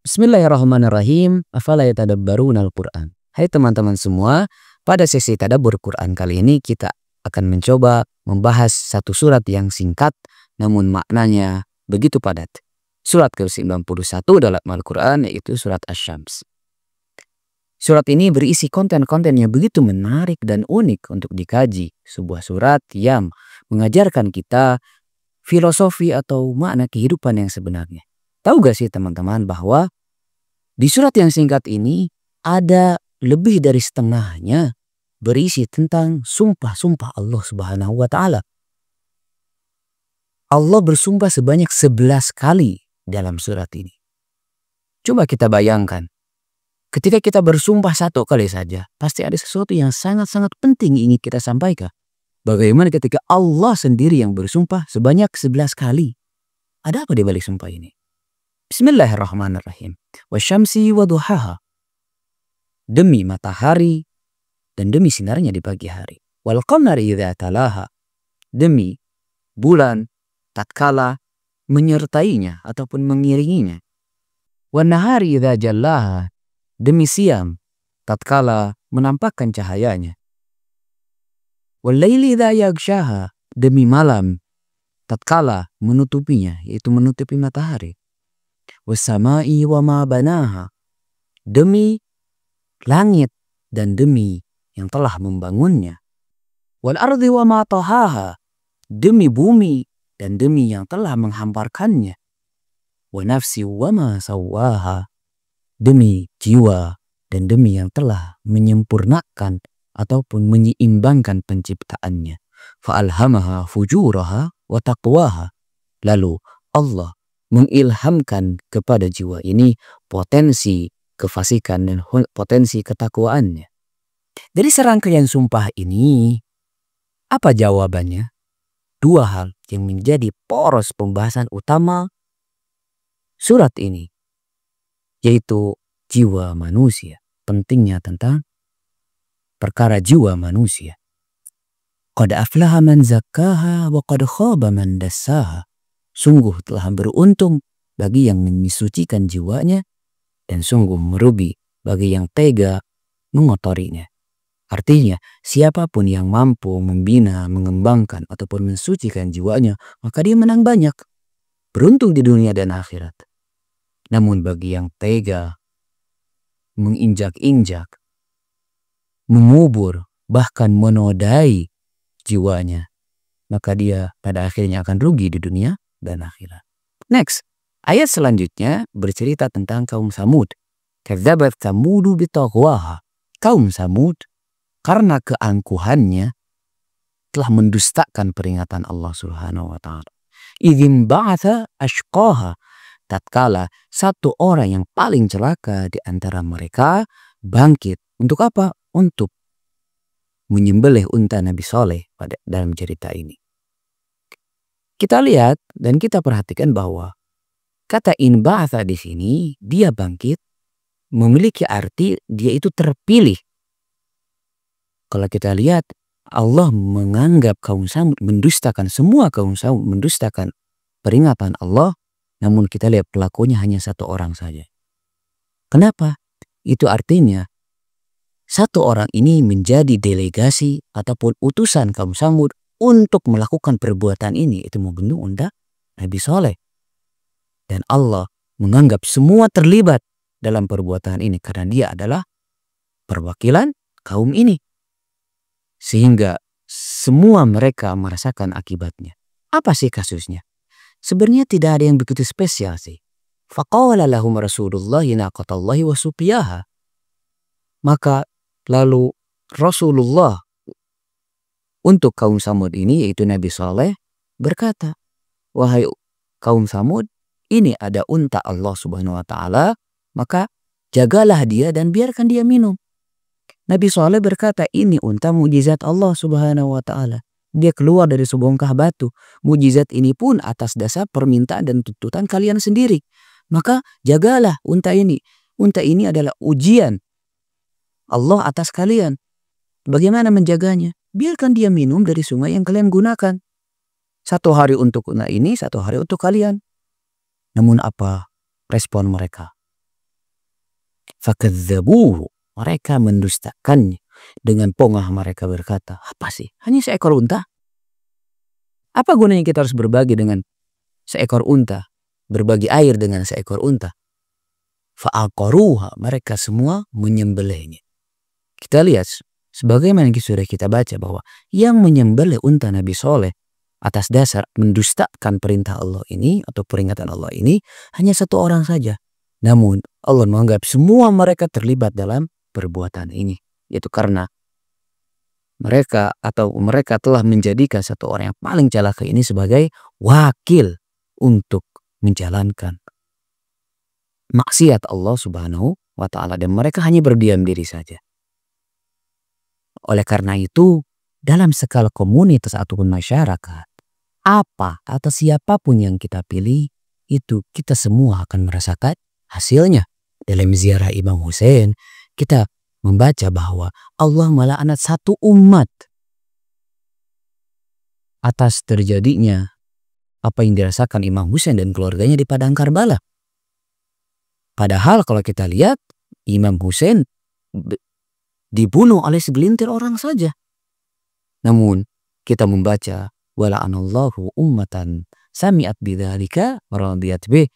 Bismillahirrahmanirrahim. Afala yatadabbaruna al-Qur'an. Hai teman-teman semua, pada sesi tadabbur Quran kali ini kita akan mencoba membahas satu surat yang singkat namun maknanya begitu padat. Surat ke-91 dalam Al-Quran yaitu surat Asy-Syams. Surat ini berisi konten-konten yang begitu menarik dan unik untuk dikaji. Sebuah surat yang mengajarkan kita filosofi atau makna kehidupan yang sebenarnya. Tahu gak sih teman-teman bahwa di surat yang singkat ini ada lebih dari setengahnya berisi tentang sumpah-sumpah Allah Subhanahu wa Ta'ala. Allah bersumpah sebanyak 11 kali dalam surat ini. Coba kita bayangkan, ketika kita bersumpah satu kali saja, pasti ada sesuatu yang sangat-sangat penting ingin kita sampaikan. Bagaimana ketika Allah sendiri yang bersumpah sebanyak 11 kali? Ada apa di balik sumpah ini? Bismillahirrahmanirrahim. Wasyamsi wa duhaha. Demi matahari dan demi sinarnya di pagi hari. Wal qamari idza talaha. Demi bulan tatkala menyertainya ataupun mengiringinya. Wan nahari idza jallaha. Demi siang tatkala menampakkan cahayanya. Wal laili idza yaghshaha. Demi malam tatkala menutupinya, yaitu menutupi matahari. Wassama'i wa ma banaha. Demi langit dan demi yang telah membangunnya. Wal ardi wa ma tahaha. Demi bumi dan demi yang telah menghamparkannya. Wa nafsi wa ma sawwaha. Demi jiwa dan demi yang telah menyempurnakan ataupun menyeimbangkan penciptaannya. Fa'alhamaha fujuraha wa taqwaha. Lalu Allah mengilhamkan kepada jiwa ini potensi kefasikan dan potensi ketakwaannya. Dari serangkaian sumpah ini, apa jawabannya? Dua hal yang menjadi poros pembahasan utama surat ini, yaitu jiwa manusia. Pentingnya tentang perkara jiwa manusia. Qad aflaha man zakkaha wa qad khaba man dassaha. Sungguh telah beruntung bagi yang menyucikan jiwanya dan sungguh merugi bagi yang tega mengotorinya. Artinya, siapapun yang mampu membina, mengembangkan ataupun mensucikan jiwanya, maka dia menang banyak. Beruntung di dunia dan akhirat. Namun bagi yang tega, menginjak-injak, mengubur, bahkan menodai jiwanya, maka dia pada akhirnya akan rugi di dunia dan akhirat. Next, ayat selanjutnya bercerita tentang kaum Samud. Kadzabat Samudu bitaghwaha. Kaum Samud karena keangkuhannya telah mendustakan peringatan Allah Subhanahu wa Ta'ala. Idzin ba'atha ashqaha. Tatkala satu orang yang paling celaka di antara mereka bangkit. Untuk apa? Untuk menyembelih unta Nabi Saleh dalam cerita ini. Kita lihat dan kita perhatikan bahwa kata in ba'atha di sini, dia bangkit, memiliki arti dia itu terpilih. Kalau kita lihat, Allah menganggap kaum Samud mendustakan, semua kaum Samud mendustakan peringatan Allah, namun kita lihat pelakunya hanya satu orang saja. Kenapa? Itu artinya satu orang ini menjadi delegasi ataupun utusan kaum Samud untuk melakukan perbuatan ini, itu membunuh unta Nabi Saleh. Dan Allah menganggap semua terlibat dalam perbuatan ini karena dia adalah perwakilan kaum ini. Sehingga semua mereka merasakan akibatnya. Apa sih kasusnya? Sebenarnya tidak ada yang begitu spesial sih. Faqala lahum Rasulullah naqatallahi wa suqiyaha. Maka lalu Rasulullah untuk kaum Samud ini, yaitu Nabi Saleh, berkata, wahai kaum Samud, ini ada unta Allah Subhanahu wa Ta'ala, maka jagalah dia dan biarkan dia minum. Nabi Saleh berkata, ini unta mujizat Allah Subhanahu wa Ta'ala. Dia keluar dari sebongkah batu. Mujizat ini pun atas dasar permintaan dan tuntutan kalian sendiri. Maka jagalah unta ini. Unta ini adalah ujian Allah atas kalian. Bagaimana menjaganya? Biarkan dia minum dari sungai yang kalian gunakan. Satu hari untuk unta ini, satu hari untuk kalian. Namun apa respon mereka? fakadzabuhu, mereka mendustakannya. Dengan pongah mereka berkata, apa sih? Hanya seekor unta? Apa gunanya kita harus berbagi dengan seekor unta? Berbagi air dengan seekor unta? Fa'aqaruha, mereka semua menyembelihnya. Kita lihat, sebagaimana sudah kita baca bahwa yang menyembelih unta Nabi Soleh atas dasar mendustakan perintah Allah ini atau peringatan Allah ini hanya satu orang saja. Namun Allah menganggap semua mereka terlibat dalam perbuatan ini. Yaitu karena mereka telah menjadikan satu orang yang paling celaka ini sebagai wakil untuk menjalankan maksiat Allah Subhanahu wa ta'ala, dan mereka hanya berdiam diri saja. Oleh karena itu, dalam skala komunitas ataupun masyarakat, apa atau siapapun yang kita pilih, itu kita semua akan merasakan hasilnya. Dalam ziarah Imam Hussein, kita membaca bahwa Allah melaknat satu umat atas terjadinya apa yang dirasakan Imam Hussein dan keluarganya di padang Karbala. Padahal kalau kita lihat, Imam Hussein dibunuh oleh segelintir orang saja. Namun kita membaca wala'anallahu ummatan sami'at bidzalika radiyat bih.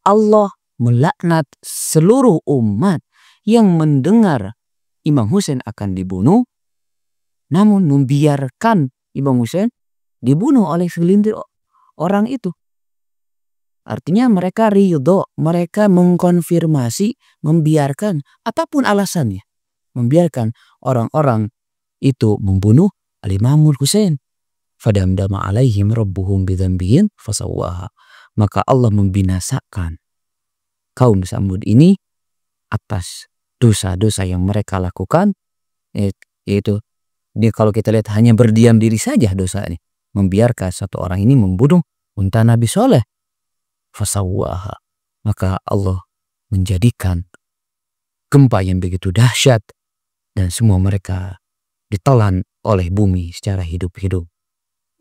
Allah melaknat seluruh umat yang mendengar Imam Hussein akan dibunuh, namun membiarkan Imam Hussein dibunuh oleh segelintir orang itu. Artinya mereka ridho, mereka mengkonfirmasi, membiarkan apapun alasannya, membiarkan orang-orang itu membunuh Al-Imam Hussein. Fadamdama alaihim rabbuhum bidzambihim fasawwaha. Maka Allah membinasakan kaum Samud ini atas dosa-dosa yang mereka lakukan. Yaitu kalau kita lihat hanya berdiam diri saja dosa ini, membiarkan satu orang ini membunuh unta Nabi Soleh. Fasawwaha, maka Allah menjadikan gempa yang begitu dahsyat dan semua mereka ditelan oleh bumi secara hidup-hidup.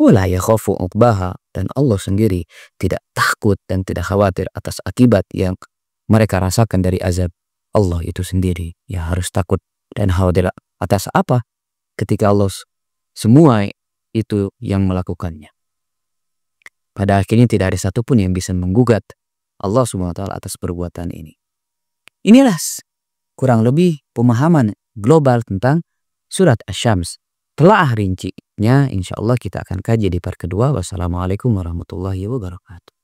Wala yakhafu uqbaha, dan Allah sendiri tidak takut dan tidak khawatir atas akibat yang mereka rasakan dari azab Allah itu sendiri. Ya harus takut dan khawatir atas apa ketika Allah semua itu yang melakukannya. Pada akhirnya tidak ada satupun yang bisa menggugat Allah SWT atas perbuatan ini. Inilah kurang lebih pemahaman global tentang surat Asy-Syams. Telah rincinya insya Allah kita akan kaji di part kedua. Wassalamualaikum warahmatullahi wabarakatuh.